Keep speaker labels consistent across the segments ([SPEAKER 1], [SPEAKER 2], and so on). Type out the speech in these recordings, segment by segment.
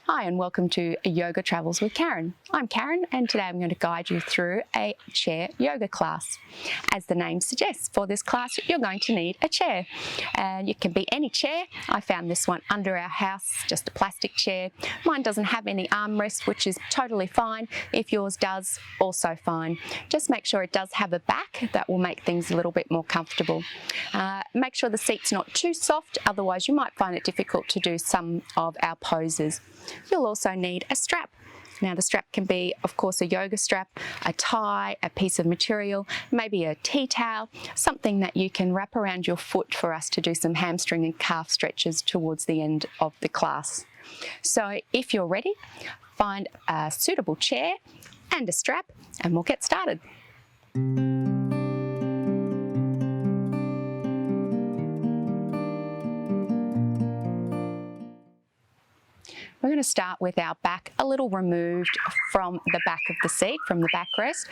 [SPEAKER 1] Hi and welcome to Yoga Travels with Karen. I'm Karen and today I'm going to guide you through a chair yoga class. As the name suggests, for this class you're going to need a chair, and it can be any chair. I found this one under our house, just a plastic chair. Mine doesn't have any armrest, which is totally fine. If yours does, also fine. Just make sure it does have a back. That will make things a little bit more comfortable. Make sure the seat's not too soft, otherwise you might find it difficult to do some of our poses. You'll also need a strap. Now the strap can be, of course, a yoga strap, a tie, a piece of material, maybe a tea towel, something that you can wrap around your foot for us to do some hamstring and calf stretches towards the end of the class. So if you're ready, find a suitable chair and a strap and we'll get started. We're going to start with our back a little removed from the back of the seat, from the backrest,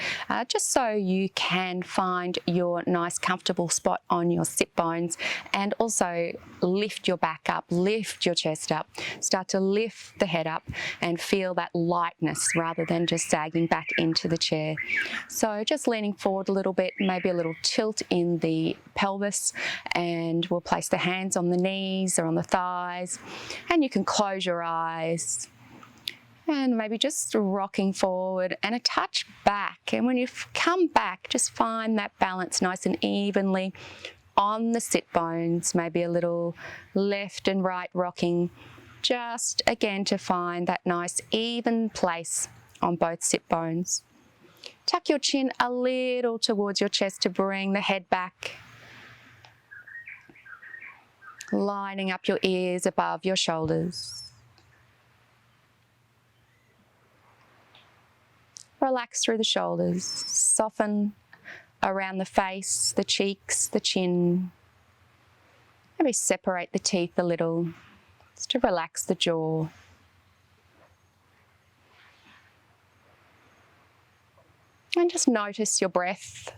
[SPEAKER 1] just so you can find your nice comfortable spot on your sit bones, and also lift your back up, lift your chest up, start to lift the head up and feel that lightness rather than just sagging back into the chair. So just leaning forward a little bit, maybe a little tilt in the pelvis, and we'll place the hands on the knees or on the thighs, and you can close your eyes and maybe just rocking forward and a touch back. And when you come back, just find that balance nice and evenly on the sit bones, maybe a little left and right rocking, just again to find that nice even place on both sit bones. Tuck your chin a little towards your chest to bring the head back, lining up your ears above your shoulders. Relax through the shoulders, soften around the face, the cheeks, the chin. Maybe separate the teeth a little, just to relax the jaw. And just notice your breath.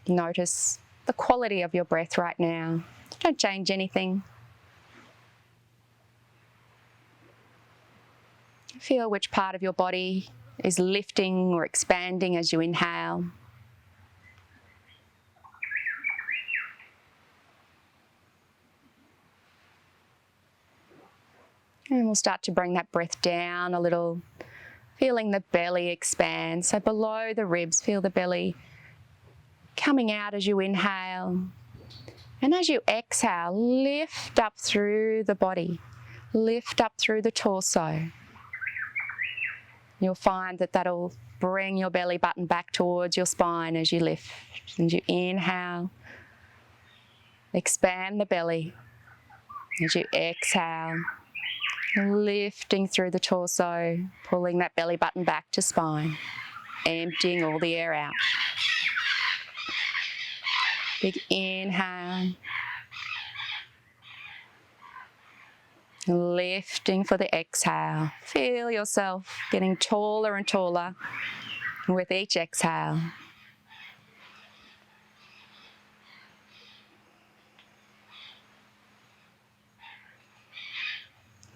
[SPEAKER 1] Notice the quality of your breath right now. Don't change anything. Feel which part of your body is lifting or expanding as you inhale. And we'll start to bring that breath down a little, feeling the belly expand. So below the ribs, feel the belly coming out as you inhale. And as you exhale, lift up through the body, lift up through the torso. You'll find that that'll bring your belly button back towards your spine as you lift. And you inhale, expand the belly. As you exhale, lifting through the torso, pulling that belly button back to spine, emptying all the air out. Big inhale. Lifting for the exhale. Feel yourself getting taller and taller with each exhale.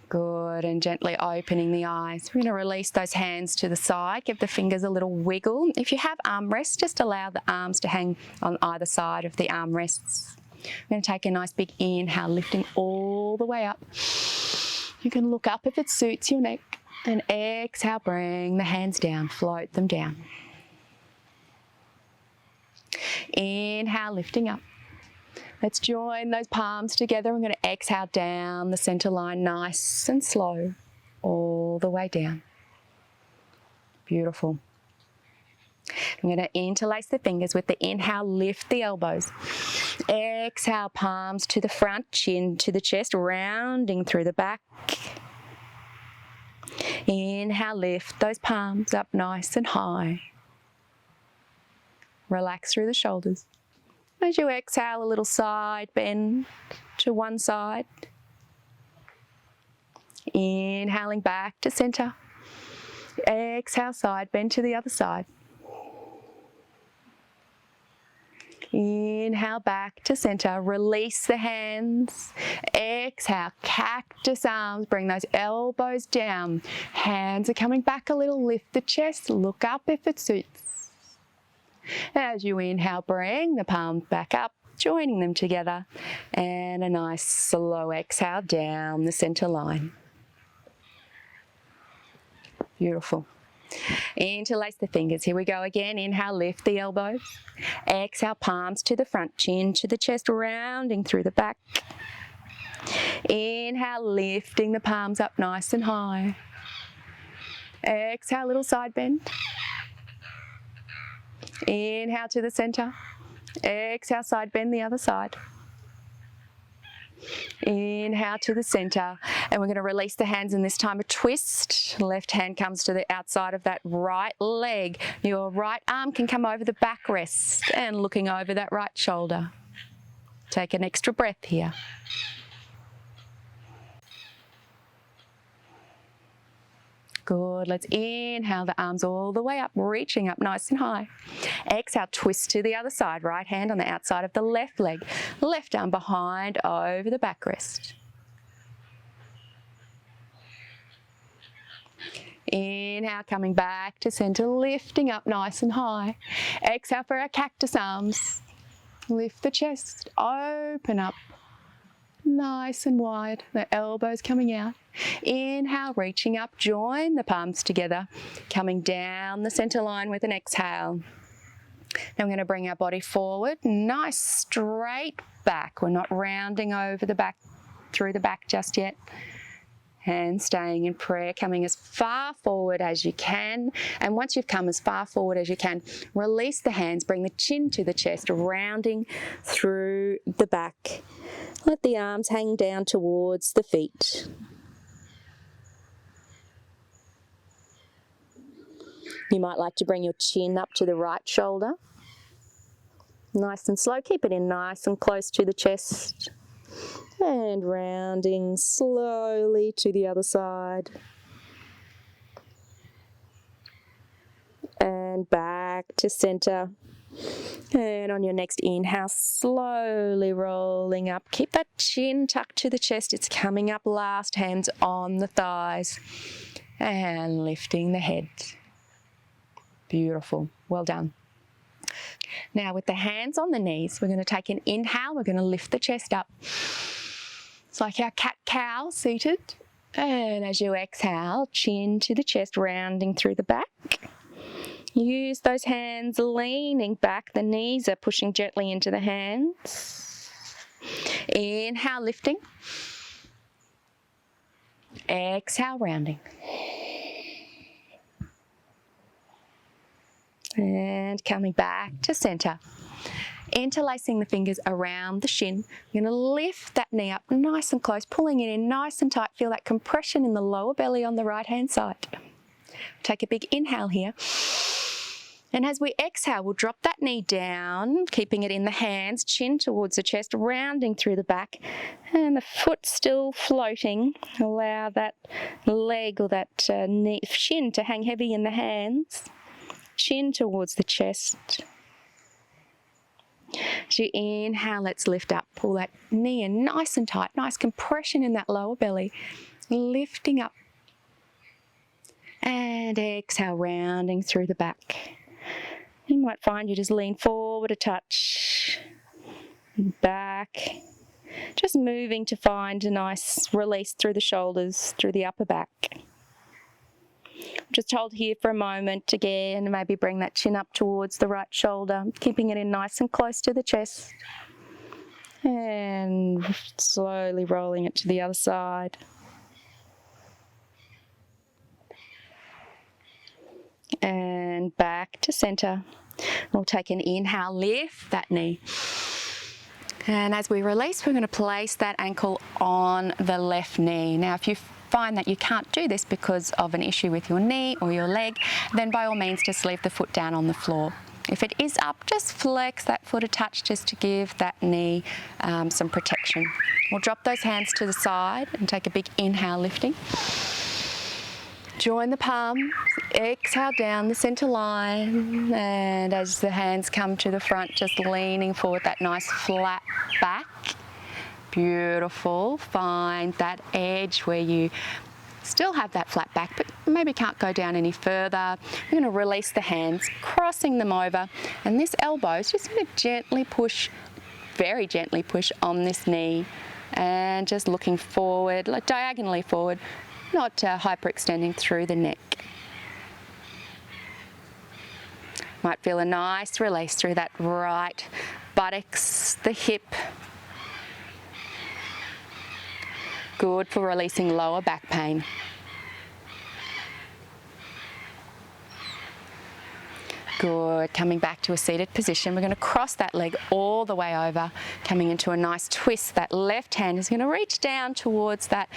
[SPEAKER 1] Good, and gently opening the eyes. We're going to release those hands to the side, give the fingers a little wiggle. If you have armrests, just allow the arms to hang on either side of the armrests. I'm going to take a nice big inhale, lifting all the way up. You can look up if it suits your neck, and exhale, bring the hands down, float them down. Inhale, lifting up. Let's join those palms together. I'm going to exhale down the center line, nice and slow, all the way down. Beautiful. I'm going to interlace the fingers with the inhale, lift the elbows. Exhale, palms to the front, chin to the chest, rounding through the back. Inhale, lift those palms up nice and high. Relax through the shoulders. As you exhale, a little side bend to one side. Inhaling back to center. Exhale, side bend to the other side. Inhale back to center, release the hands. Exhale, cactus arms, bring those elbows down. Hands are coming back a little, lift the chest, look up if it suits. As you inhale, bring the palms back up, joining them together. And a nice slow exhale down the center line. Beautiful. Interlace the fingers. Here we go again. Inhale, lift the elbows. Exhale, palms to the front, chin to the chest, rounding through the back. Inhale, lifting the palms up nice and high. Exhale, little side bend. Inhale to the center. Exhale, side bend the other side. Inhale to the center, and we're going to release the hands, and this time a twist. Left hand comes to the outside of that right leg. Your right arm can come over the backrest and looking over that right shoulder. Take an extra breath here. Good. Let's inhale the arms all the way up, reaching up nice and high. Exhale, twist to the other side. Right hand on the outside of the left leg. Left arm behind over the backrest. Inhale, coming back to center, lifting up nice and high. Exhale for our cactus arms. Lift the chest, open up. Nice and wide, the elbows coming out. Inhale, reaching up, join the palms together, coming down the center line with an exhale. Now we're going to bring our body forward, nice straight back. We're not rounding over the back, through the back just yet. And staying in prayer, coming as far forward as you can. And once you've come as far forward as you can, release the hands, bring the chin to the chest, rounding through the back. Let the arms hang down towards the feet. You might like to bring your chin up to the right shoulder. Nice and slow, keep it in nice and close to the chest. And rounding slowly to the other side. And back to center. And on your next inhale, slowly rolling up. Keep that chin tucked to the chest. It's coming up last, hands on the thighs. And lifting the head. Beautiful. Well done. Now with the hands on the knees, we're going to take an inhale. We're going to lift the chest up. It's like our cat-cow seated. And as you exhale, chin to the chest, rounding through the back. Use those hands leaning back. The knees are pushing gently into the hands. Inhale, lifting. Exhale, rounding. And coming back to center. Interlacing the fingers around the shin. You're going to lift that knee up nice and close, pulling it in nice and tight. Feel that compression in the lower belly on the right-hand side. Take a big inhale here. And as we exhale, we'll drop that knee down, keeping it in the hands, chin towards the chest, rounding through the back, and the foot still floating. Allow that leg or that shin to hang heavy in the hands, chin towards the chest. As you inhale, let's lift up. Pull that knee in nice and tight, nice compression in that lower belly, lifting up. And exhale, rounding through the back. You might find you just lean forward a touch, back, just moving to find a nice release through the shoulders, through the upper back. Just hold here for a moment again, maybe bring that chin up towards the right shoulder, keeping it in nice and close to the chest. And slowly rolling it to the other side. And back to center. We'll take an inhale, lift that knee. And as we release, we're going to place that ankle on the left knee. Now, if you find that you can't do this because of an issue with your knee or your leg, then by all means just leave the foot down on the floor. If it is up, just flex that foot a touch just to give that knee some protection. We'll drop those hands to the side and take a big inhale, lifting. Join the palms, exhale down the center line, and as the hands come to the front, just leaning forward, that nice flat back. Beautiful. Find that edge where you still have that flat back, but maybe can't go down any further. We're going to release the hands, crossing them over, and this elbow is just going to gently push, very gently push on this knee, and just looking forward, like diagonally forward, not hyperextending through the neck. Might feel a nice release through that right buttocks, the hip. Good for releasing lower back pain. Good. Coming back to a seated position. We're going to cross that leg all the way over, coming into a nice twist. That left hand is going to reach down towards that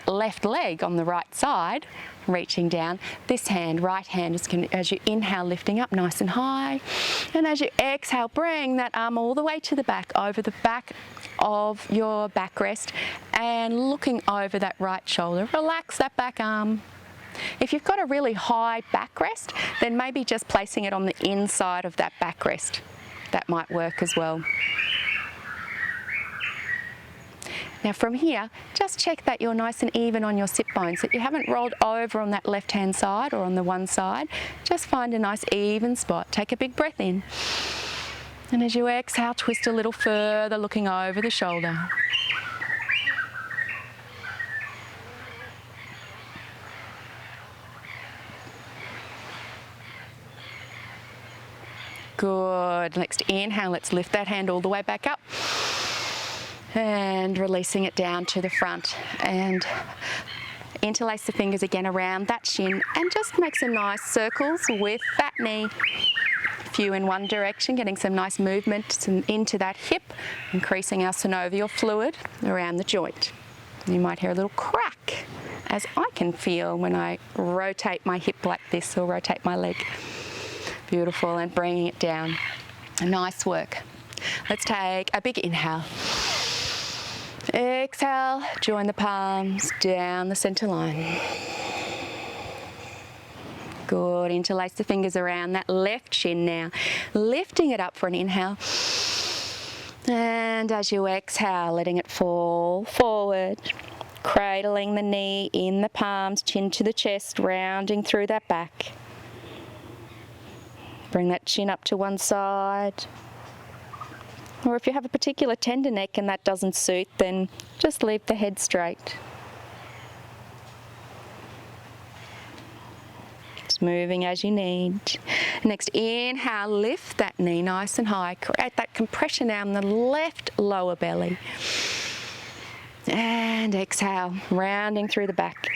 [SPEAKER 1] left leg on the right side, reaching down. This hand, right hand, is going to, as you inhale, lifting up nice and high. And as you exhale, bring that arm all the way to the back, over the back of your backrest, and looking over that right shoulder. Relax that back arm. If you've got a really high backrest, then maybe just placing it on the inside of that backrest. That might work as well. Now from here, just check that you're nice and even on your sit bones, that you haven't rolled over on that left-hand side or on the one side. Just find a nice even spot. Take a big breath in. And as you exhale, twist a little further, looking over the shoulder. Good. Next inhale, let's lift that hand all the way back up. And releasing it down to the front. And interlace the fingers again around that shin and just make some nice circles with that knee. A few in one direction, getting some nice movement into that hip, increasing our synovial fluid around the joint. You might hear a little crack, as I can feel when I rotate my hip like this or rotate my leg. Beautiful, and bringing it down. Nice work. Let's take a big inhale. Exhale, join the palms down the center line. Good, interlace the fingers around that left shin now. Lifting it up for an inhale. And as you exhale, letting it fall forward. Cradling the knee in the palms, chin to the chest, rounding through that back. Bring that chin up to one side. Or if you have a particular tender neck and that doesn't suit, then just leave the head straight. Just moving as you need. Next, inhale, lift that knee nice and high. Create that compression down the left lower belly. And exhale, rounding through the back.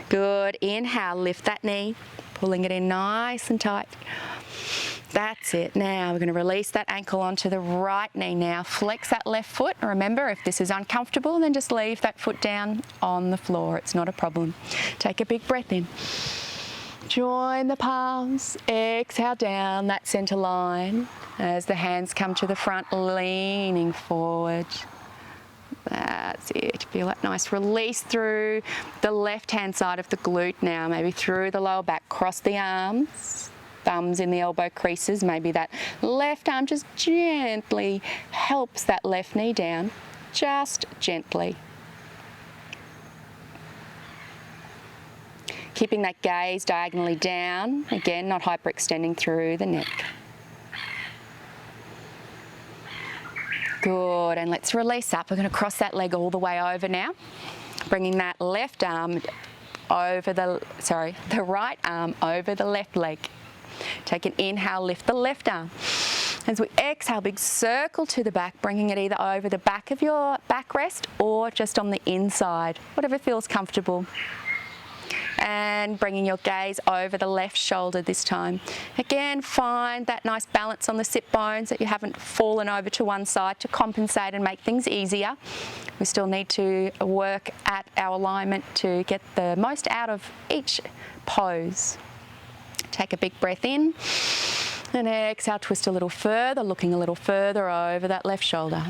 [SPEAKER 1] Good. Inhale, lift that knee, pulling it in nice and tight. That's it. Now we're going to release that ankle onto the right knee now. Flex that left foot. Remember, if this is uncomfortable, then just leave that foot down on the floor. It's not a problem. Take a big breath in. Join the palms. Exhale down that center line as the hands come to the front, leaning forward. That's it. Feel that nice release through the left-hand side of the glute now, maybe through the lower back. Cross the arms, thumbs in the elbow creases. Maybe that left arm just gently helps that left knee down, just gently. Keeping that gaze diagonally down, again, not hyperextending through the neck. Good, and let's release up. We're going to cross that leg all the way over now, bringing that left arm over the right arm over the left leg. Take an inhale, lift the left arm. As we exhale, big circle to the back, bringing it either over the back of your backrest or just on the inside, whatever feels comfortable. And bringing your gaze over the left shoulder this time. Again, find that nice balance on the sit bones, that you haven't fallen over to one side, to compensate and make things easier. We still need to work at our alignment to get the most out of each pose. Take a big breath in and exhale, twist a little further, looking a little further over that left shoulder.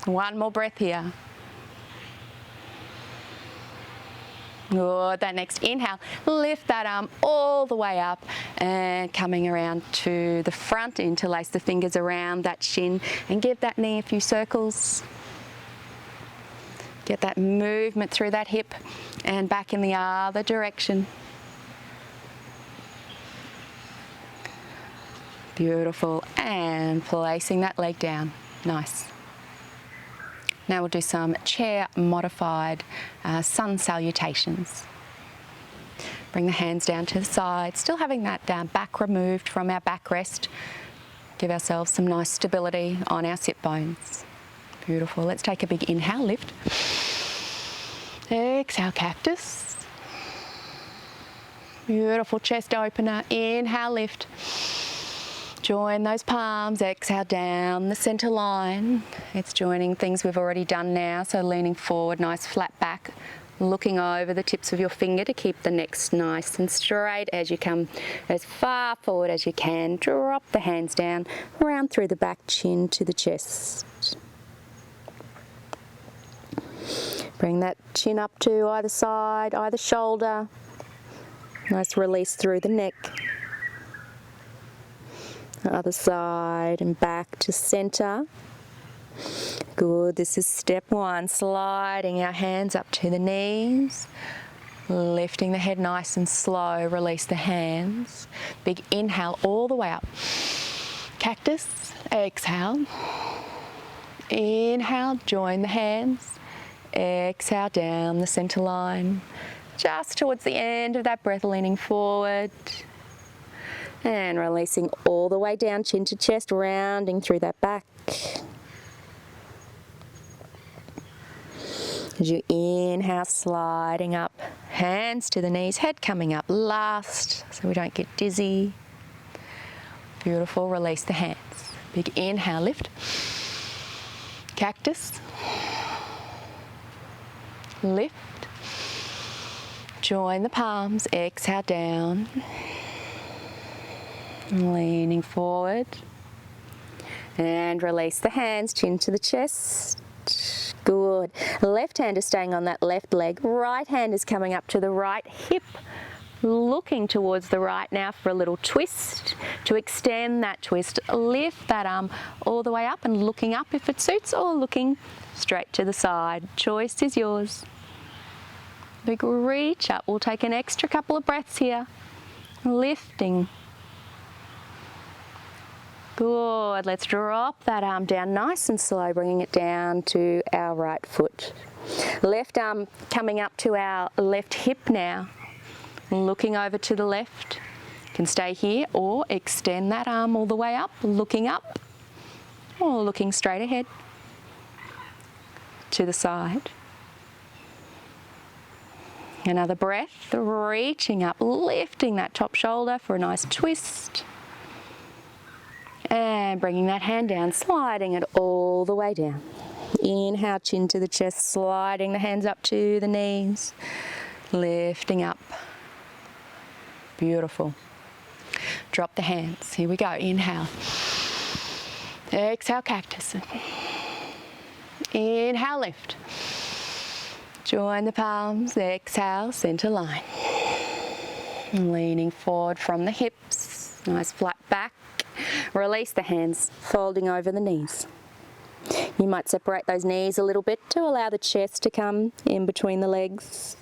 [SPEAKER 1] One more breath here. Good. That next inhale, lift that arm all the way up and coming around to the front. Interlace the fingers around that shin and give that knee a few circles. Get that movement through that hip and back in the other direction. Beautiful. And placing that leg down. Nice. Now we'll do some chair modified sun salutations. Bring the hands down to the side, still having that back removed from our backrest. Give ourselves some nice stability on our sit bones. Beautiful. Let's take a big inhale, lift. Exhale, cactus. Beautiful chest opener. Inhale, lift. Join those palms, exhale down the center line. It's joining things we've already done now, so leaning forward, nice flat back, looking over the tips of your finger to keep the neck nice and straight as you come as far forward as you can. Drop the hands down, round through the back, chin to the chest. Bring that chin up to either side, either shoulder. Nice release through the neck. Other side and back to center. Good. This is step one. Sliding our hands up to the knees. Lifting the head nice and slow. Release the hands. Big inhale all the way up. Cactus. Exhale. Inhale. Join the hands. Exhale down the center line. Just towards the end of that breath, leaning forward. And releasing all the way down, chin to chest, rounding through that back. As you inhale, sliding up, hands to the knees, head coming up last so we don't get dizzy. Beautiful, release the hands. Big inhale, lift. Cactus. Lift. Join the palms, exhale down. Leaning forward and release the hands, chin to the chest. Good. Left hand is staying on that left leg. Right hand is coming up to the right hip, looking towards the right now for a little twist. To extend that twist, lift that arm all the way up and looking up if it suits, or looking straight to the side. Choice is yours. Big reach up. We'll take an extra couple of breaths here. Lifting. Good. Let's drop that arm down nice and slow, bringing it down to our right foot. Left arm coming up to our left hip now. Looking over to the left. You can stay here or extend that arm all the way up, looking up or looking straight ahead to the side. Another breath, reaching up, lifting that top shoulder for a nice twist. And bringing that hand down, sliding it all the way down. Inhale, chin to the chest, sliding the hands up to the knees. Lifting up. Beautiful. Drop the hands. Here we go. Inhale. Exhale, cactus. Inhale, lift. Join the palms. Exhale, center line. Leaning forward from the hips. Nice flat back. Release the hands, folding over the knees. You might separate those knees a little bit to allow the chest to come in between the legs.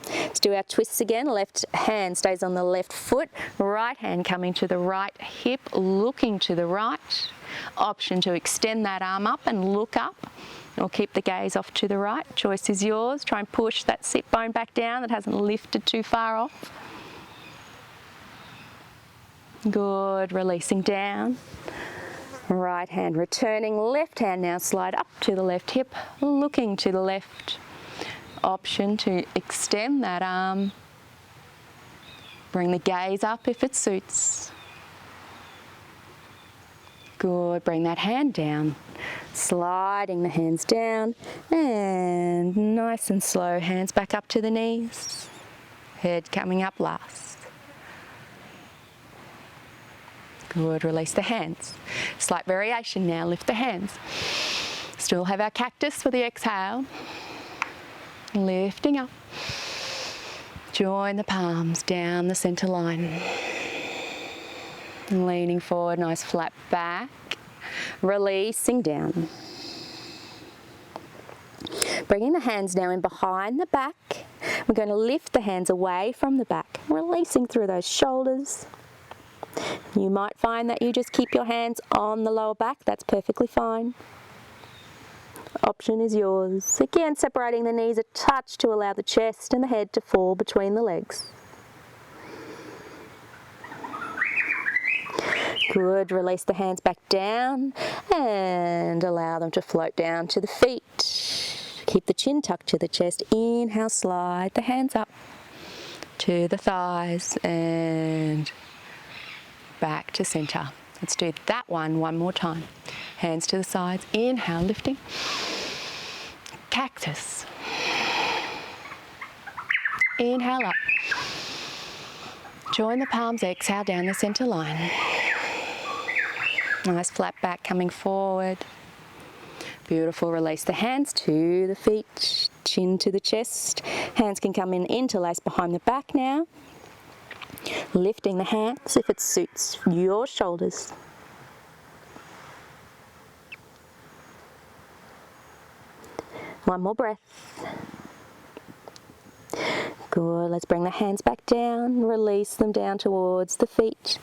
[SPEAKER 1] Let's do our twists again. Left hand stays on the left foot, right hand coming to the right hip, looking to the right. Option to extend that arm up and look up, or keep the gaze off to the right. Choice is yours. Try and push that sit bone back down that hasn't lifted too far off. Good, releasing down. Right hand returning, left hand now slide up to the left hip, looking to the left. Option to extend that arm. Bring the gaze up if it suits. Good, bring that hand down. Sliding the hands down and nice and slow, hands back up to the knees. Head coming up last. Good, release the hands. Slight variation now, lift the hands. Still have our cactus for the exhale. Lifting up. Join the palms down the center line. Leaning forward, nice flat back. Releasing down. Bringing the hands now in behind the back. We're going to lift the hands away from the back, releasing through those shoulders. You might find that you just keep your hands on the lower back. That's perfectly fine. Option is yours. Again, separating the knees a touch to allow the chest and the head to fall between the legs. Good. Release the hands back down and allow them to float down to the feet. Keep the chin tucked to the chest. Inhale, slide the hands up to the thighs and back to center. Let's do that one more time. Hands to the sides. Inhale, lifting. Cactus. Inhale up. Join the palms, exhale down the center line. Nice flat back coming forward. Beautiful. Release the hands to the feet, chin to the chest. Hands can come in interlace behind the back now. Lifting the hands if it suits your shoulders. One more breath. Good. Let's bring the hands back down. Release them down towards the feet.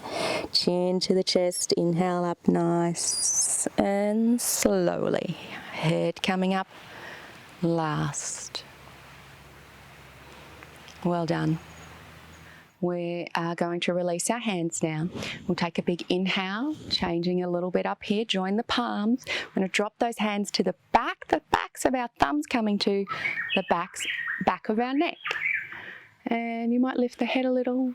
[SPEAKER 1] Chin to the chest. Inhale up nice and slowly. Head coming up last. Well done. We are going to release our hands now. We'll take a big inhale, changing a little bit up here. Join the palms. We're going to drop those hands to the backs of our thumbs coming to the back of our neck. And you might lift the head a little.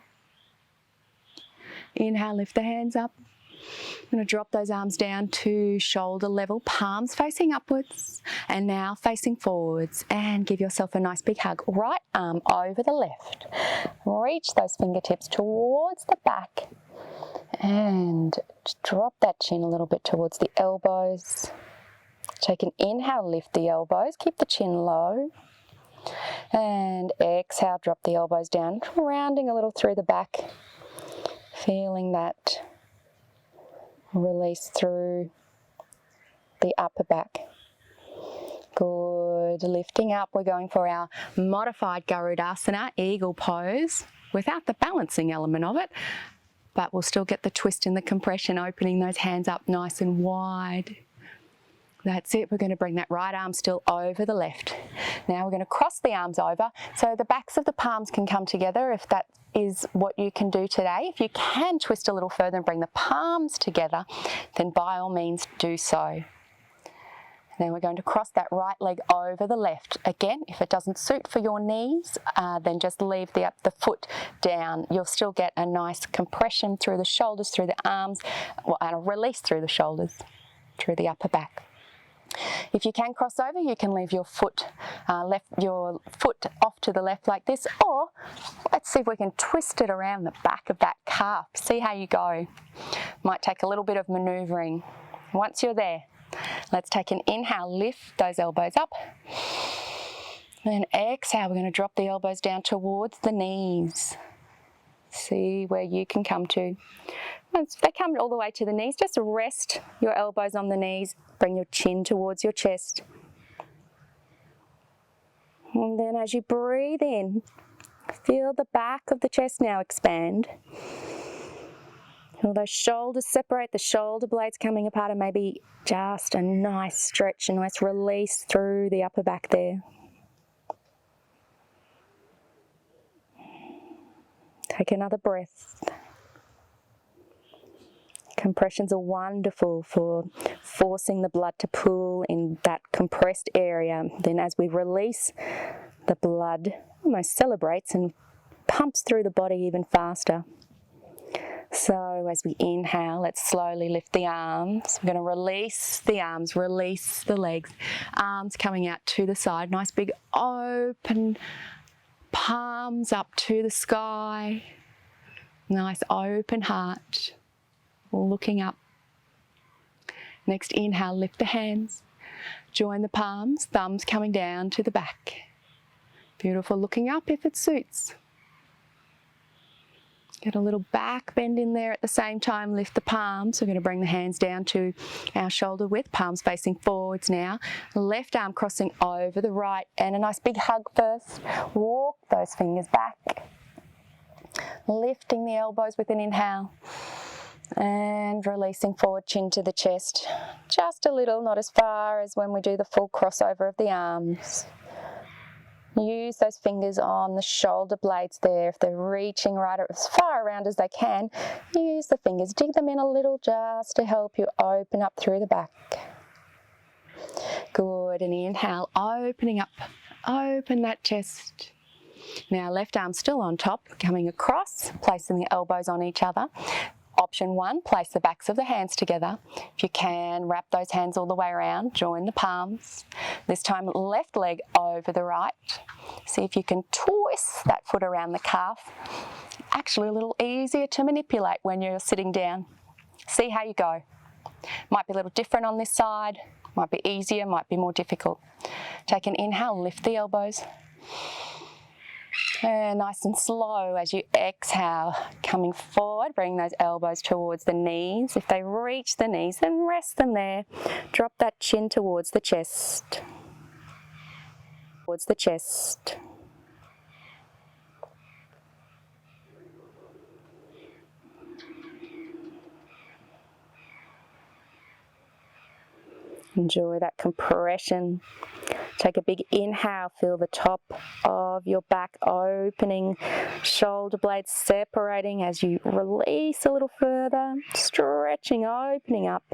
[SPEAKER 1] Inhale, lift the hands up. I'm going to drop those arms down to shoulder level, palms facing upwards, and now facing forwards. And give yourself a nice big hug. Right arm over the left. Reach those fingertips towards the back. And drop that chin a little bit towards the elbows. Take an inhale, lift the elbows. Keep the chin low. And exhale, drop the elbows down, rounding a little through the back. Feeling that release through the upper back. Good. Lifting up, we're going for our modified Garudasana, eagle pose, without the balancing element of it, but we'll still get the twist and the compression, opening those hands up nice and wide. That's it. We're going to bring that right arm still over the left. Now we're going to cross the arms over so the backs of the palms can come together if that is what you can do today. If you can twist a little further and bring the palms together, then by all means do so. Then we're going to cross that right leg over the left. Again, if it doesn't suit for your knees, then just leave the foot down. You'll still get a nice compression through the shoulders, through the arms, and a release through the shoulders, through the upper back. If you can cross over, you can leave your foot off to the left like this, or let's see if we can twist it around the back of that calf. See how you go. Might take a little bit of maneuvering. Once you're there, let's take an inhale, lift those elbows up. And then exhale, we're going to drop the elbows down towards the knees. See where you can come to. Once they come all the way to the knees, just rest your elbows on the knees. Bring your chin towards your chest. And then as you breathe in, feel the back of the chest now expand. Feel those shoulders separate, the shoulder blades coming apart, and maybe just a nice stretch, a nice release through the upper back there. Take another breath. Compressions are wonderful for forcing the blood to pool in that compressed area. Then as we release, the blood almost celebrates and pumps through the body even faster. So as we inhale, let's slowly lift the arms. We're going to release the arms, release the legs. Arms coming out to the side. Nice big open, palms up to the sky. Nice open heart. Looking up. Next inhale, lift the hands. Join the palms, thumbs coming down to the back. Beautiful, looking up if it suits. Get a little back bend in there at the same time, lift the palms. We're going to bring the hands down to our shoulder width, palms facing forwards now. Left arm crossing over the right, and a nice big hug first. Walk those fingers back. Lifting the elbows with an inhale. And releasing forward, chin to the chest. Just a little, not as far as when we do the full crossover of the arms. Use those fingers on the shoulder blades there. If they're reaching right as far around as they can, use the fingers. Dig them in a little just to help you open up through the back. Good, and inhale, opening up. Open that chest. Now left arm still on top, coming across, placing the elbows on each other. Option 1, place the backs of the hands together. If you can, wrap those hands all the way around, join the palms. This time, left leg over the right. See if you can twist that foot around the calf. Actually, a little easier to manipulate when you're sitting down. See how you go. Might be a little different on this side, might be easier, might be more difficult. Take an inhale, lift the elbows. And nice and slow as you exhale, coming forward, bring those elbows towards the knees. If they reach the knees, then rest them there. Drop that chin towards the chest. Towards the chest. Enjoy that compression. Take a big inhale, feel the top of your back opening, shoulder blades separating as you release a little further, stretching, opening up.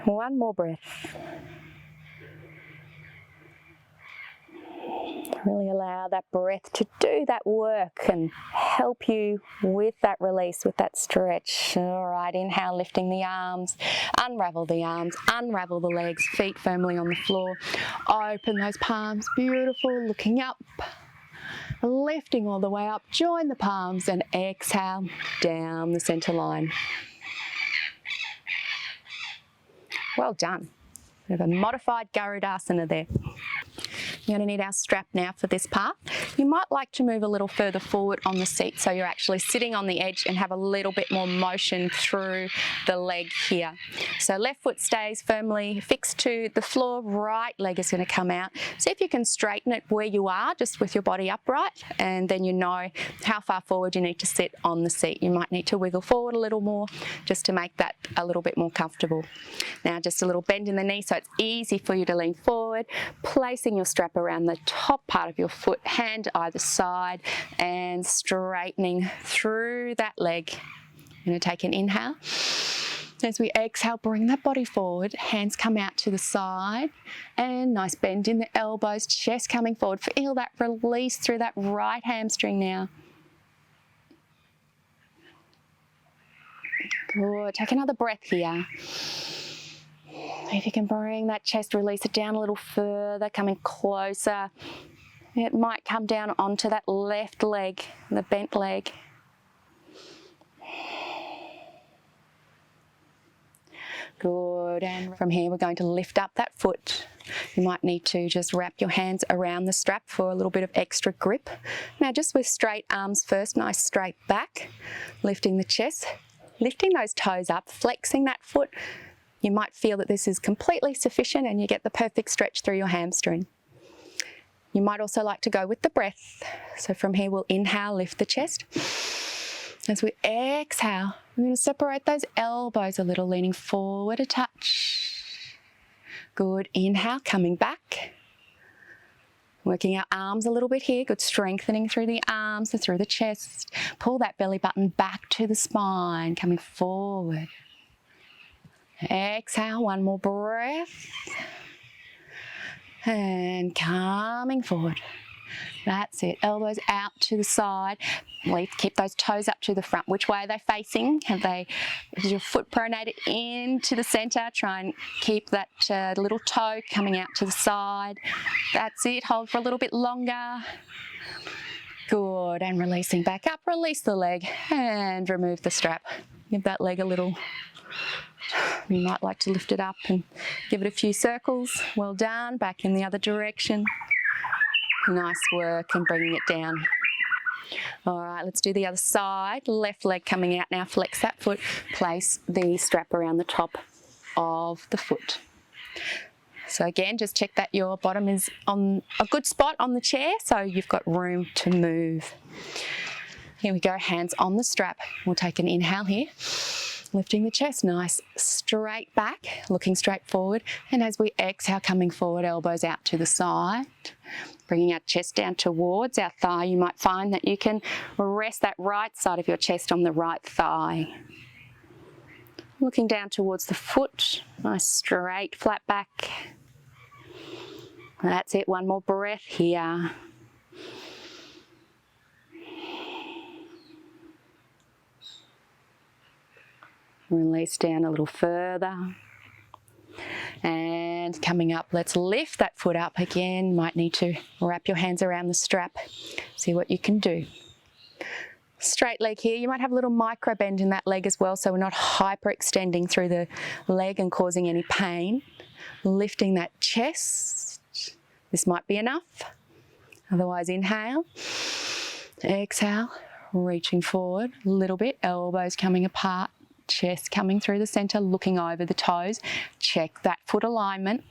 [SPEAKER 1] One more breath. Really allow that breath to do that work and help you with that release, with that stretch. All right, inhale, lifting the arms, unravel the legs, feet firmly on the floor. Open those palms, beautiful, looking up, lifting all the way up. Join the palms and exhale down the center line. Well done. We have a modified Garudasana there. You're going to need our strap now for this part. You might like to move a little further forward on the seat so you're actually sitting on the edge and have a little bit more motion through the leg here. So left foot stays firmly fixed to the floor, right leg is going to come out. See if you can straighten it where you are, just with your body upright, and then you know how far forward you need to sit on the seat. You might need to wiggle forward a little more just to make that a little bit more comfortable. Now just a little bend in the knee so it's easy for you to lean forward, placing your strap around the top part of your foot, hand either side, and straightening through that leg. You're going to take an inhale. As we exhale, bring that body forward, hands come out to the side, and nice bend in the elbows, chest coming forward. Feel that release through that right hamstring now. Good. Take another breath here. If you can bring that chest, release it down a little further, coming closer. It might come down onto that left leg, the bent leg. Good, and from here we're going to lift up that foot. You might need to just wrap your hands around the strap for a little bit of extra grip. Now just with straight arms first, nice straight back, lifting the chest, lifting those toes up, flexing that foot. You might feel that this is completely sufficient and you get the perfect stretch through your hamstring. You might also like to go with the breath. So from here we'll inhale, lift the chest. As we exhale, we're going to separate those elbows a little, leaning forward a touch. Good, inhale, coming back. Working our arms a little bit here, good, strengthening through the arms and through the chest. Pull that belly button back to the spine, coming forward. Exhale, one more breath. And coming forward. That's it. Elbows out to the side. Keep those toes up to the front. Which way are they facing? Is your foot pronated into the center? Try and keep that little toe coming out to the side. That's it. Hold for a little bit longer. Good. And releasing back up. Release the leg and remove the strap. Give that leg a little You might like to lift it up and give it a few circles. Well done. Back in the other direction. Nice work, and bringing it down. All right, let's do the other side. Left leg coming out now. Flex that foot. Place the strap around the top of the foot. So again, just check that your bottom is on a good spot on the chair so you've got room to move. Here we go, hands on the strap. We'll take an inhale here. Lifting the chest, nice straight back, looking straight forward. And as we exhale, coming forward, elbows out to the side. Bringing our chest down towards our thigh. You might find that you can rest that right side of your chest on the right thigh. Looking down towards the foot, nice straight, flat back. That's it, one more breath here. Release down a little further. And coming up, let's lift that foot up again. Might need to wrap your hands around the strap. See what you can do. Straight leg here. You might have a little micro bend in that leg as well, so we're not hyperextending through the leg and causing any pain. Lifting that chest. This might be enough. Otherwise, inhale. Exhale. Reaching forward a little bit. Elbows coming apart. Chest coming through the center, looking over the toes. Check that foot alignment.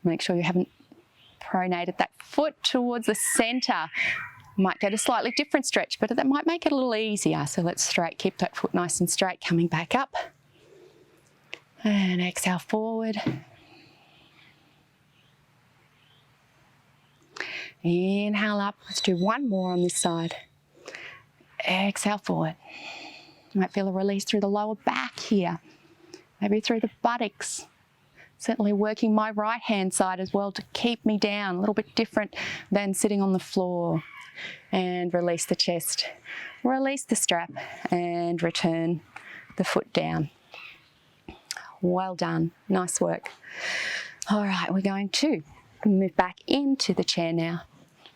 [SPEAKER 1] Make sure you haven't pronated that foot towards the center. Might get a slightly different stretch, but that might make it a little easier. So let's keep that foot nice and straight, coming back up. And exhale forward. Inhale up. Let's do one more on this side. Exhale forward. You might feel a release through the lower back here, maybe through the buttocks. Certainly working my right hand side as well to keep me down, a little bit different than sitting on the floor. And release the chest, release the strap, and return the foot down. Well done, nice work. All right, we're going to move back into the chair now.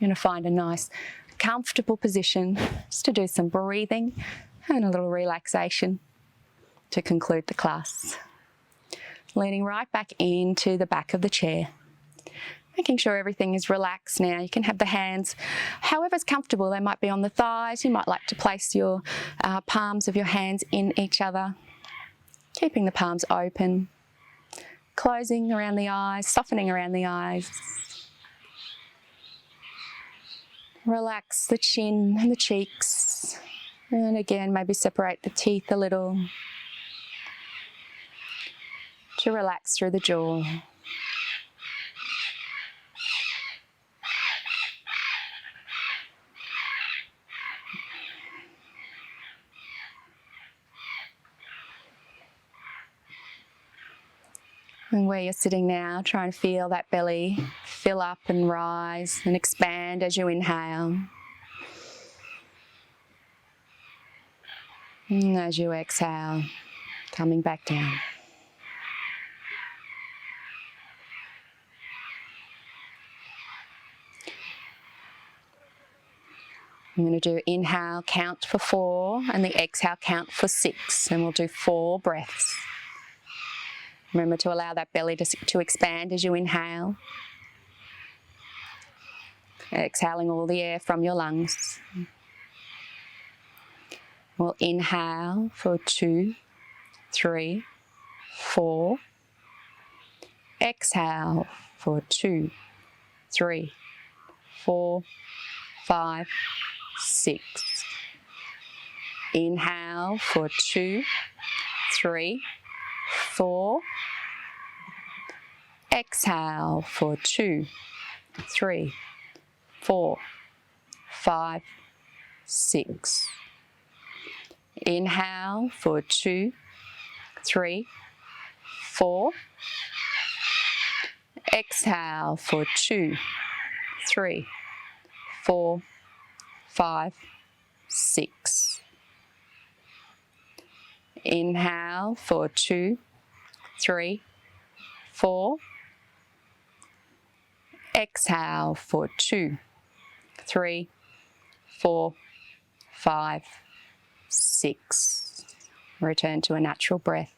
[SPEAKER 1] You're going to find a nice, comfortable position just to do some breathing and a little relaxation to conclude the class. Leaning right back into the back of the chair. Making sure everything is relaxed now. You can have the hands however's comfortable. They might be on the thighs. You might like to place your palms of your hands in each other. Keeping the palms open. Closing around the eyes, softening around the eyes. Relax the chin and the cheeks. And again, maybe separate the teeth a little to relax through the jaw. And where you're sitting now, try and feel that belly fill up and rise and expand as you inhale. And as you exhale, coming back down. I'm going to do inhale, count for 4, and the exhale, count for 6, and we'll do 4 breaths. Remember to allow that belly to expand as you inhale. Exhaling all the air from your lungs. We'll inhale for 2, 3, 4. Exhale for 2, 3, 4, 5, 6. Inhale for 2, 3, 4. Exhale for 2, 3, 4, 5, 6. Inhale for 2, 3, 4. Exhale for 2, 3, 4, 5, 6. Inhale for 2, 3, 4. Exhale for 2, 3, 4, 5, 6. Return to a natural breath.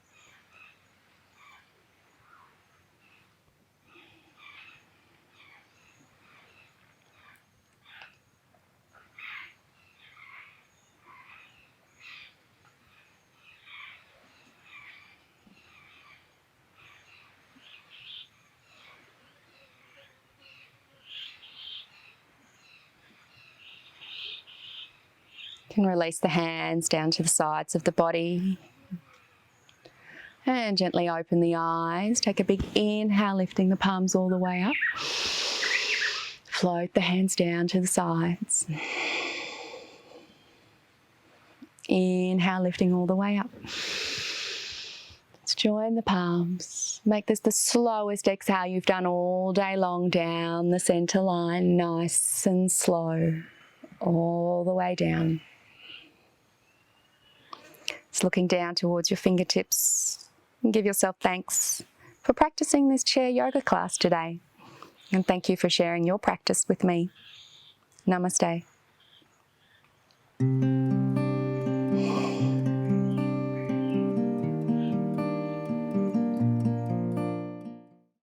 [SPEAKER 1] You can release the hands down to the sides of the body. And gently open the eyes. Take a big inhale, lifting the palms all the way up. Float the hands down to the sides. Inhale, lifting all the way up. Let's join the palms. Make this the slowest exhale you've done all day long, down the centre line, nice and slow, all the way down. It's looking down towards your fingertips. And give yourself thanks for practicing this chair yoga class today. And thank you for sharing your practice with me. Namaste.